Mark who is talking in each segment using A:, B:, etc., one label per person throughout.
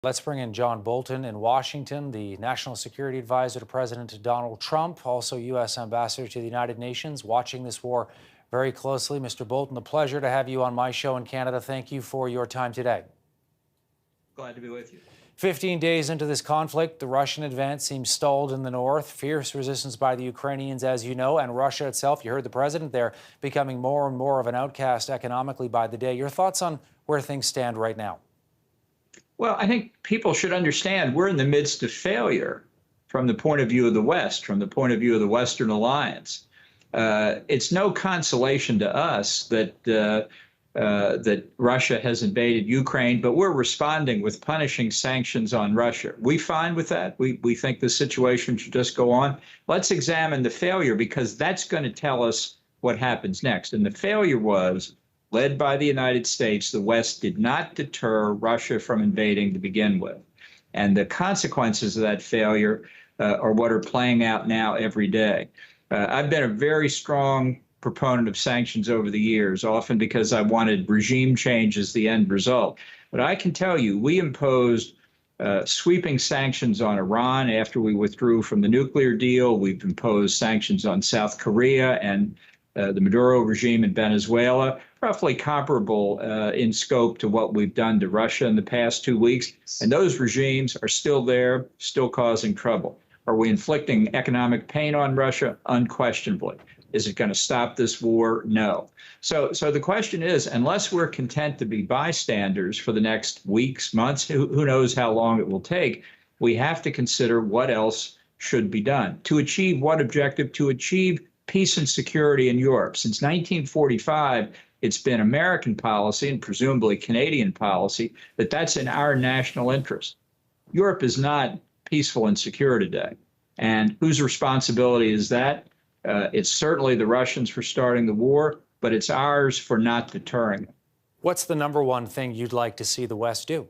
A: Let's bring in John Bolton in Washington, the National Security Advisor to President Donald Trump, also U.S. Ambassador to the United Nations, watching this war very closely. Mr. Bolton, a pleasure to have you on my show in Canada. Thank you for your time today.
B: Glad to be with you.
A: 15 days into this conflict, the Russian advance seems stalled in the north. Fierce resistance by the Ukrainians, as you know, and Russia itself, you heard the president there, becoming more and more of an outcast economically by the day. Your thoughts on where things stand right now?
B: Well, I think people should understand we're in the midst of failure from the point of view of the West, from the point of view of the Western alliance. It's no consolation to us that Russia has invaded Ukraine, but we're responding with punishing sanctions on Russia. We fine with that. We think the situation should just go on. Let's examine the failure, because that's going to tell us what happens next. And the failure was, led by the United States, the West did not deter Russia from invading to begin with. And the consequences of that failure are what are playing out now every day. I've been a very strong proponent of sanctions over the years, often because I wanted regime change as the end result. But I can tell you, we imposed sweeping sanctions on Iran after we withdrew from the nuclear deal. We've imposed sanctions on South Korea and the Maduro regime in Venezuela, roughly comparable in scope to what we've done to Russia in the past 2 weeks. And those regimes are still there, still causing trouble. Are we inflicting economic pain on Russia? Unquestionably. Is it going to stop this war? No. So the question is, unless we're content to be bystanders for the next weeks, months, who knows how long it will take, we have to consider what else should be done. To achieve what objective? To achieve peace and security in Europe. Since 1945, it's been American policy and presumably Canadian policy that that's in our national interest. Europe is not peaceful and secure today. And whose responsibility is that? It's certainly the Russians for starting the war, but it's ours for not deterring it.
A: What's the number one thing you'd like to see the West do?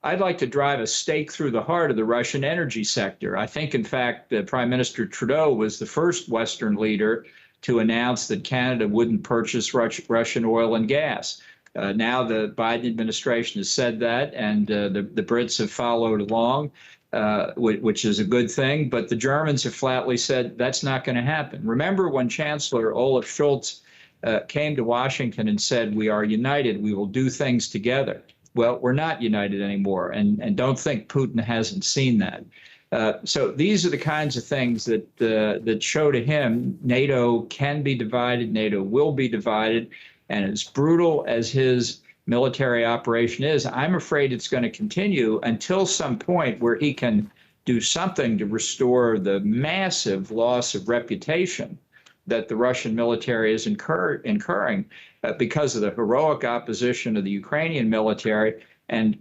B: I'd like to drive a stake through the heart of the Russian energy sector. I think, in fact, Prime Minister Trudeau was the first Western leader to announce that Canada wouldn't purchase Russian oil and gas. Now the Biden administration has said that, and the Brits have followed along, which is a good thing. But the Germans have flatly said that's not going to happen. Remember when Chancellor Olaf Scholz came to Washington and said, "We are united, we will do things together." Well, we're not united anymore, and don't think Putin hasn't seen that. So these are the kinds of things that show to him NATO can be divided, NATO will be divided, and as brutal as his military operation is, I'm afraid it's going to continue until some point where he can do something to restore the massive loss of reputation that the Russian military is incurring because of the heroic opposition of the Ukrainian military and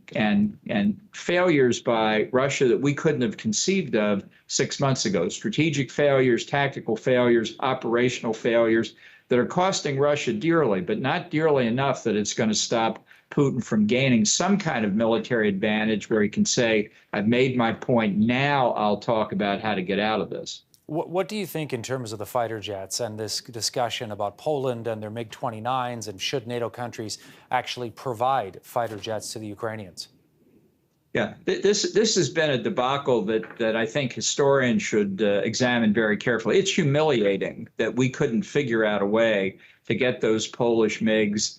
B: failures by Russia that we couldn't have conceived of 6 months ago. Strategic failures, tactical failures, operational failures that are costing Russia dearly, but not dearly enough that it's going to stop Putin from gaining some kind of military advantage where he can say, "I've made my point, now I'll talk about how to get out of this."
A: What do you think in terms of the fighter jets and this discussion about Poland and their MiG-29s, and should NATO countries actually provide fighter jets to the Ukrainians?
B: Yeah, this has been a debacle that I think historians should examine very carefully. It's humiliating that we couldn't figure out a way to get those Polish MiGs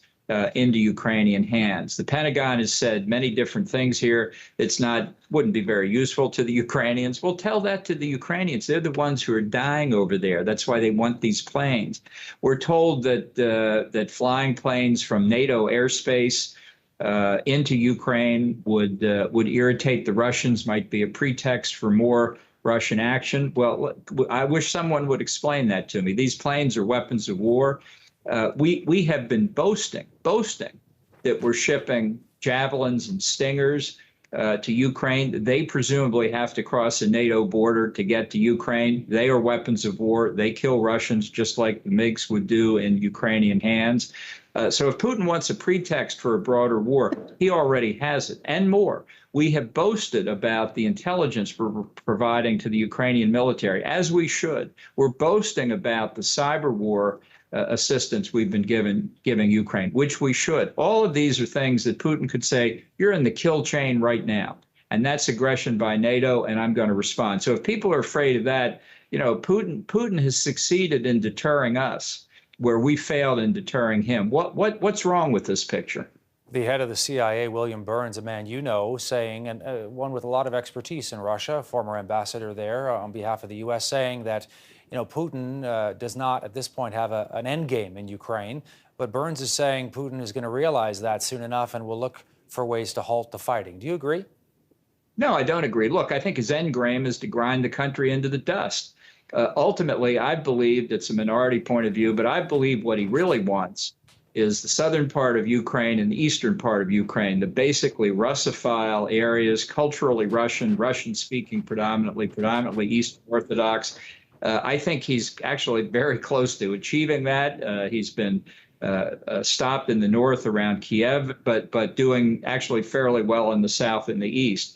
B: into Ukrainian hands. The Pentagon has said many different things here. Wouldn't be very useful to the Ukrainians. Well, tell that to the Ukrainians. They're the ones who are dying over there. That's why they want these planes. We're told that flying planes from NATO airspace into Ukraine would irritate the Russians, might be a pretext for more Russian action. Well, I wish someone would explain that to me. These planes are weapons of war. We have been boasting that we're shipping javelins and stingers to Ukraine. They presumably have to cross a NATO border to get to Ukraine. They are weapons of war. They kill Russians just like the MiGs would do in Ukrainian hands. So if Putin wants a pretext for a broader war, he already has it, and more. We have boasted about the intelligence we're providing to the Ukrainian military, as we should. We're boasting about the cyber war assistance we've been giving Ukraine, which we should. All of these are things that Putin could say, you're in the kill chain right now. And that's aggression by NATO, and I'm going to respond. So if people are afraid of that, Putin has succeeded in deterring us where we failed in deterring him. What's wrong with this picture?
A: The head of the CIA, William Burns, a man you know, saying, and one with a lot of expertise in Russia, former ambassador there on behalf of the U.S., saying that, Putin does not at this point have an end game in Ukraine. But Burns is saying Putin is going to realize that soon enough and will look for ways to halt the fighting. Do you agree?
B: No, I don't agree. Look, I think his end game is to grind the country into the dust. Ultimately, I believe it's a minority point of view, but I believe what he really wants is the southern part of Ukraine and the eastern part of Ukraine, the basically Russophile areas, culturally Russian-speaking predominantly Eastern Orthodox. I think he's actually very close to achieving that. He's been stopped in the north around Kiev, but doing actually fairly well in the south and the east.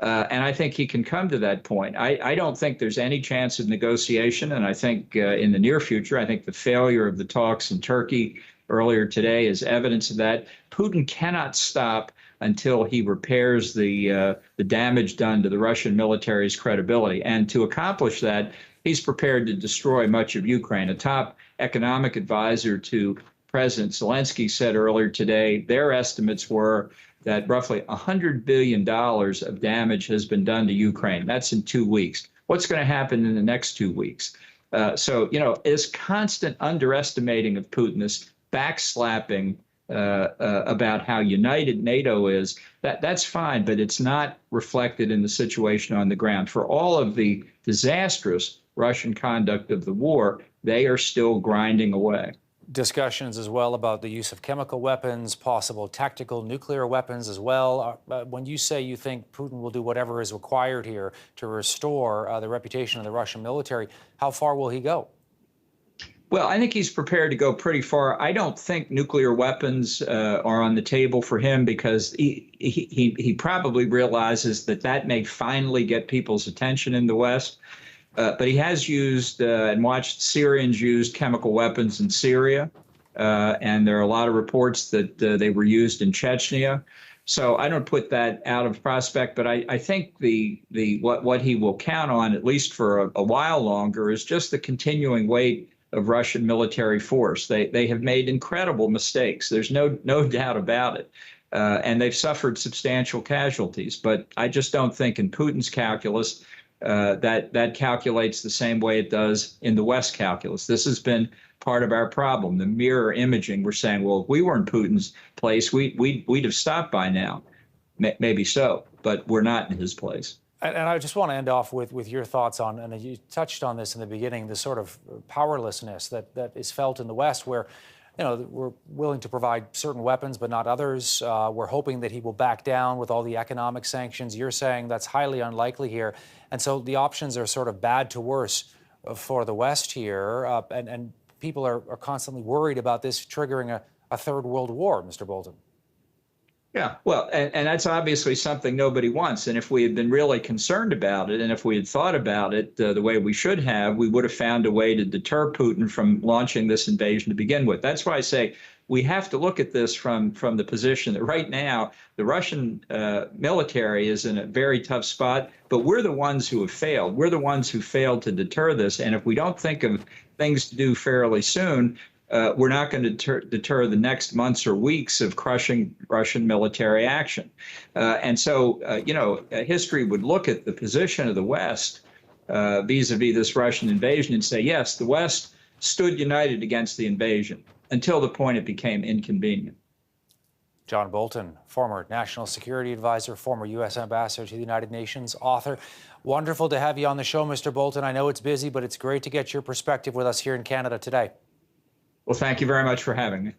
B: And I think he can come to that point. I don't think there's any chance of negotiation. And I think in the near future, I think the failure of the talks in Turkey earlier today is evidence of that. Putin cannot stop until he repairs the damage done to the Russian military's credibility. And to accomplish that, he's prepared to destroy much of Ukraine. A top economic advisor to President Zelensky said earlier today, their estimates were that roughly $100 billion of damage has been done to Ukraine. That's in 2 weeks. What's going to happen in the next 2 weeks? So, this constant underestimating of Putin, this backslapping about how united NATO is, that's fine, but it's not reflected in the situation on the ground. For all of the disastrous Russian conduct of the war, they are still grinding away.
A: Discussions as well about the use of chemical weapons, possible tactical nuclear weapons as well. When you say you think Putin will do whatever is required here to restore the reputation of the Russian military, how far will he go?
B: Well, I think he's prepared to go pretty far. I don't think nuclear weapons are on the table for him because he probably realizes that may finally get people's attention in the West. But he has used and watched Syrians use chemical weapons in Syria. And there are a lot of reports that they were used in Chechnya. So I don't put that out of prospect. But I think what he will count on, at least for a while longer, is just the continuing weight of Russian military force. They have made incredible mistakes. There's no doubt about it. And they've suffered substantial casualties. But I just don't think in Putin's calculus that calculates the same way it does in the West calculus. This has been part of our problem, the mirror imaging. We're saying, well, if we were in Putin's place, we'd have stopped by now. Maybe so, but we're not in his place.
A: And I just want to end off with your thoughts on, and you touched on this in the beginning, the sort of powerlessness that is felt in the West where, we're willing to provide certain weapons, but not others. We're hoping that he will back down with all the economic sanctions. You're saying that's highly unlikely here. And so the options are sort of bad to worse for the West here. And people are constantly worried about this triggering a third world war, Mr. Bolton.
B: Yeah, well, and that's obviously something nobody wants. And if we had been really concerned about it, and if we had thought about it the way we should have, we would have found a way to deter Putin from launching this invasion to begin with. That's why I say we have to look at this from the position that right now the Russian military is in a very tough spot, but we're the ones who have failed. We're the ones who failed to deter this. And if we don't think of things to do fairly soon, we're not going to deter the next months or weeks of crushing Russian military action. And so, history would look at the position of the West vis-a-vis this Russian invasion and say, yes, the West stood united against the invasion until the point it became inconvenient.
A: John Bolton, former national security advisor, former U.S. ambassador to the United Nations, author. Wonderful to have you on the show, Mr. Bolton. I know it's busy, but it's great to get your perspective with us here in Canada today.
B: Well, thank you very much for having me.